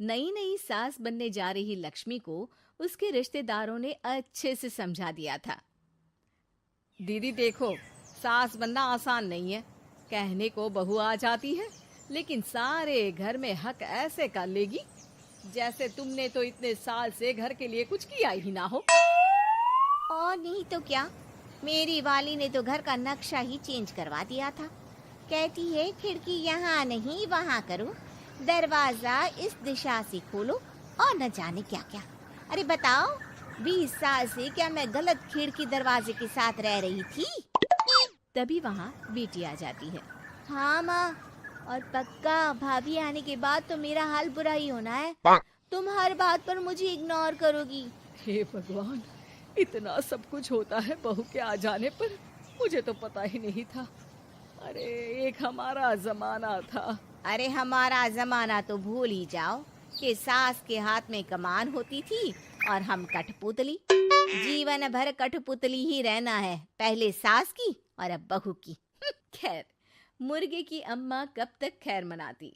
नई नई सास बनने जा रही लक्ष्मी को उसके रिश्तेदारों ने अच्छे से समझा दिया था। दीदी देखो, सास बनना आसान नहीं है। कहने को बहू आ जाती है, लेकिन सारे घर में हक ऐसे कर लेगी जैसे तुमने तो इतने साल से घर के लिए कुछ किया ही ना हो। और नहीं तो क्या, मेरी वाली ने तो घर का नक्शा ही चेंज करवा दिया था। कहती है खिड़की यहाँ नहीं वहाँ करो, दरवाजा इस दिशा से खोलो और न जाने क्या क्या। अरे बताओ, 20 साल से क्या मैं गलत खिड़की दरवाजे के साथ रह रही थी? तभी वहाँ बेटी आ जाती है। हाँ माँ, और पक्का भाभी आने के बाद तो मेरा हाल बुरा ही होना है। तुम हर बात पर मुझे इग्नोर करोगी। हे भगवान, इतना सब कुछ होता है बहू के आ जाने पर, मुझे तो पता ही नहीं था। अरे एक हमारा जमाना था। अरे हमारा जमाना तो भूल ही जाओ कि सास के हाथ में कमान होती थी और हम कठपुतली। जीवन भर कठपुतली ही रहना है, पहले सास की और अब बहू की। खैर, मुर्गे की अम्मा कब तक खैर मनाती।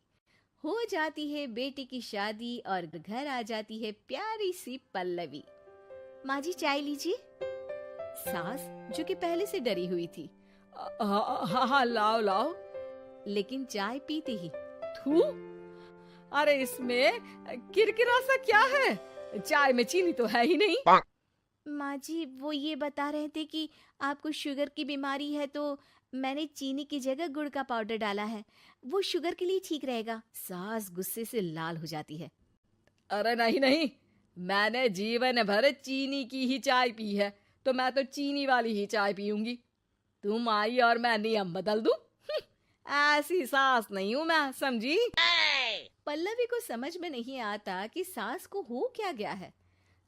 हो जाती है बेटी की शादी और घर आ जाती है प्यारी सी पल्लवी। माँ जी चाय लीजिए। सास जो कि पहले से डरी हुई थी, हाँ हाँ लाओ लाओ, लेकिन चाय पीते ही थू, अरे इसमें किरकिरा सा क्या है? चाय में चीनी तो है ही नहीं। माँ जी वो ये बता रहे थे कि आपको शुगर की बीमारी है, तो मैंने चीनी की जगह गुड़ का पाउडर डाला है, वो शुगर के लिए ठीक रहेगा। सास गुस्से से लाल हो जाती है। अरे नहीं नहीं, मैंने जीवन भर चीनी की ही चाय पी है, तो मैं तो चीनी वाली ही चाय पीऊंगी। तुम आई और मैं नियम बदल दूं? ऐसी सास नहीं हूं मैं, समझी? पल्लवी को समझ में नहीं आता कि सास को हो क्या गया है।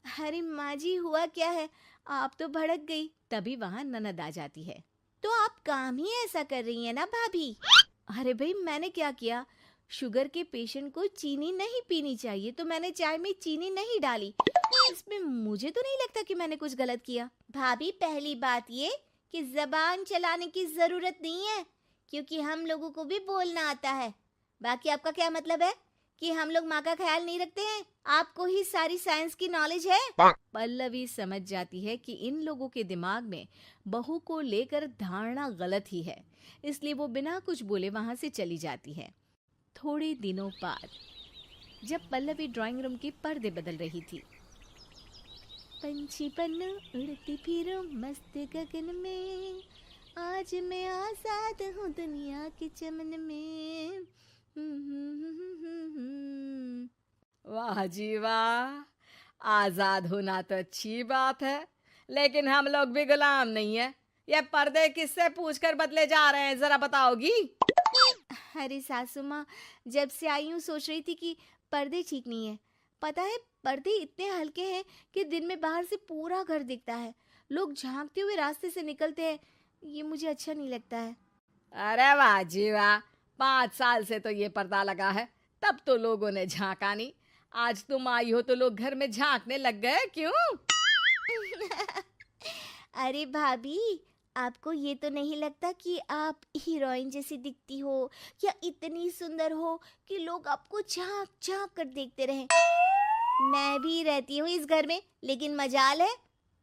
अरे माँ जी हुआ क्या है, आप तो भड़क गई। तभी वहाँ ननद आ जाती है। तो आप काम ही ऐसा कर रही है ना भाभी? अरे भाई मैंने क्या किया? शुगर के पेशेंट को चीनी नहीं पीनी चाहिए, तो मैंने चाय में चीनी नहीं डाली। इसमें मुझे तो नहीं लगता कि मैंने कुछ गलत किया। भाभी पहली बात ये कि जबान चलाने की जरूरत नहीं है, क्योंकि हम लोगों को भी बोलना आता है। बाकी आपका क्या मतलब है कि हम लोग माँ का ख्याल नहीं रखते हैं? आपको ही सारी साइंस की नॉलेज है। पल्लवी समझ जाती है कि इन लोगों के दिमाग में बहू को लेकर धारणा गलत ही है, इसलिए वो बिना कुछ बोले वहां से चली जाती है। थोड़े दिनों बाद जब पल्लवी ड्राइंग रूम के पर्दे बदल रही थी, पंछी पन्नू उड़ती फिरूं मस्त गगन में, आज मैं आजाद हूँ दुनिया के चमन में। वाह जी वाह, आजाद होना तो अच्छी बात है, लेकिन हम लोग भी गुलाम नहीं है। ये पर्दे किससे पूछकर बदले जा रहे हैं, जरा बताओगी? अरे सासू माँ, जब से आई हूँ सोच रही थी कि पर्दे ठीक नहीं है। पता है पर्दे इतने हल्के हैं कि दिन में बाहर से पूरा घर दिखता है, लोग झांकते हुए रास्ते से निकलते हैं, ये मुझे अच्छा नहीं लगता है। अरे वाह जी वाह, 5 साल से तो ये पर्दा लगा है, तब तो लोगों ने झांका नहीं। आज तुम आई हो तो लोग घर में झांकने लग गए, क्यों? अरे भाभी, आपको ये तो नहीं लगता कि आप हीरोइन जैसी दिखती हो या इतनी सुंदर हो कि लोग आपको झांक झांक कर देखते रहे? मैं भी रहती हूँ इस घर में, लेकिन मजाल है।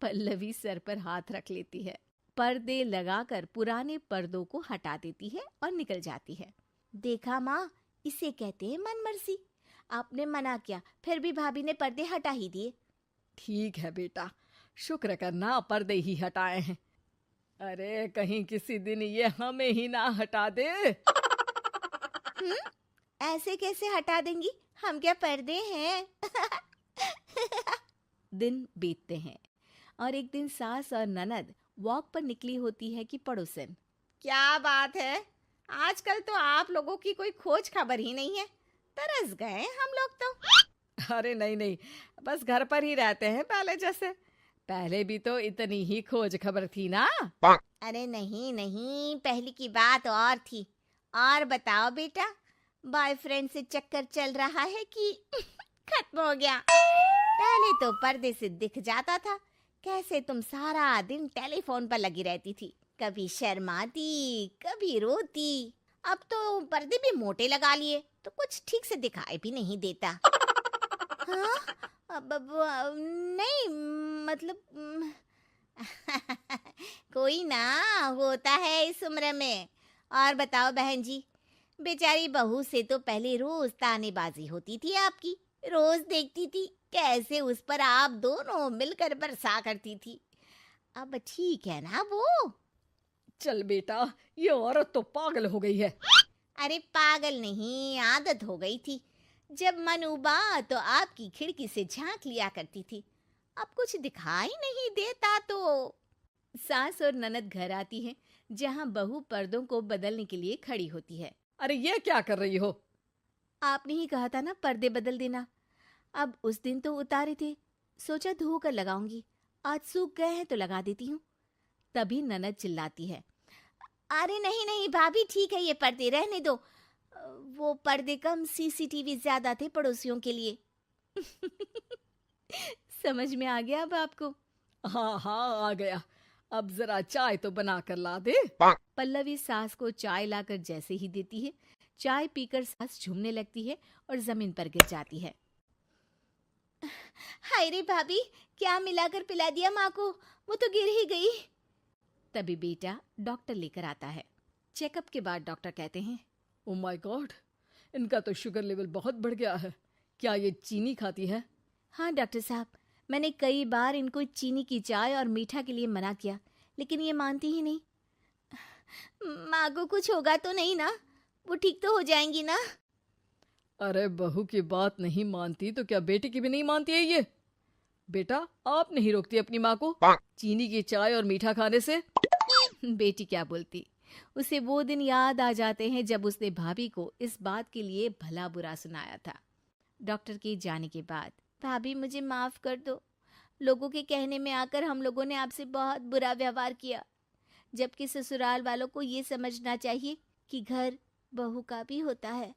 पल्लवी सर पर हाथ रख लेती है, पर्दे लगाकर पुराने पर्दों को हटा देती है और निकल जाती है। देखा माँ, इसे कहते हैं मनमर्जी। आपने मना किया, फिर भी भाभी ने पर्दे हटा ही दिए। ठीक है बेटा, शुक्र करना पर्दे ही हटाए हैं। अरे कहीं किसी दिन ये हमें ही ना हटा दे। ऐसे कैसे हटा देंगी, हम क्या पर्दे हैं? दिन बीतते हैं और एक दिन सास और ननद वॉक पर निकली होती है कि पड़ोसन, क्या बात है, आजकल तो आप लोगों की कोई खोज खबर ही नहीं है। तरस गए हम लोग तो। अरे नहीं नहीं, बस घर पर ही रहते हैं पहले जैसे। पहले भी तो इतनी ही खोज खबर थी ना। अरे नहीं नहीं, पहले की बात और थी। और बताओ बेटा, बॉयफ्रेंड से चक्कर चल रहा है कि खत्म हो गया? पहले तो पर्दे से दिख जाता था कैसे तुम सारा दिन टेलीफोन पर लगी रहती थी, कभी शर्माती कभी रोती। अब तो पर्दे भी मोटे लगा लिए तो कुछ ठीक से दिखाई भी नहीं देता। हाँ, नहीं, मतलब कोई ना होता है इस उम्र में। और बताओ बहन जी, बेचारी बहू से तो पहले रोज तानेबाजी होती थी आपकी, रोज देखती थी कैसे उस पर आप दोनों मिलकर बरसा करती थी। अब ठीक है ना वो? चल बेटा, ये औरत तो पागल हो गई है। अरे पागल नहीं, आदत हो गई थी। जब मन उबा तो आपकी खिड़की से झांक लिया करती थी, अब कुछ दिखाई नहीं देता तो। सास और ननद घर आती है, जहाँ बहू पर्दों को बदलने के लिए खड़ी होती है। अरे ये क्या कर रही हो? आपने ही कहा था ना पर्दे बदल देना। अब उस दिन तो उतारे थे, सोचा धो कर लगाऊंगी, आज सूख गए हैं तो लगा देती हूँ। तभी ननद चिल्लाती है, अरे नहीं नहीं भाभी, ठीक है, ये पर्दे रहने दो। वो पर्दे कम, सीसीटीवी ज्यादा थे पड़ोसियों के लिए। समझ में आ गया अब आपको? हाँ हाँ आ गया। अब जरा चाय तो बना कर ला दे। पल्लवी सास को चाय लाकर जैसे ही देती है, चाय पीकर सास झूमने लगती है और जमीन पर गिर जाती है। हाय रे भाभी, क्या मिलाकर पिला दिया माँ को, वो तो गिर ही गई। तभी बेटा डॉक्टर लेकर आता है। चेकअप के बाद डॉक्टर कहते हैं, ओ माय गॉड, इनका तो शुगर लेवल बहुत बढ़ गया है। क्या ये चीनी खाती है? हाँ डॉक्टर साहब, मैंने कई बार इनको चीनी की चाय और मीठा के लिए मना किया, लेकिन ये मानती ही नहीं। माँ को कुछ होगा तो नहीं ना? वो ठीक तो हो जाएंगी ना? अरे बहू की बात नहीं मानती तो क्या बेटी की भी नहीं मानती है ये? बेटा, आप नहीं रोकती अपनी माँ को चीनी की चाय और मीठा खाने से? बेटी क्या बोलती, उसे वो दिन याद आ जाते हैं जब उसने भाभी को इस बात के लिए भला बुरा सुनाया था। डॉक्टर के जाने के बाद, भाभी मुझे माफ कर दो, लोगों के कहने में आकर हम लोगों ने आपसे बहुत बुरा व्यवहार किया, जबकि ससुराल वालों को ये समझना चाहिए कि घर बहू का भी होता है।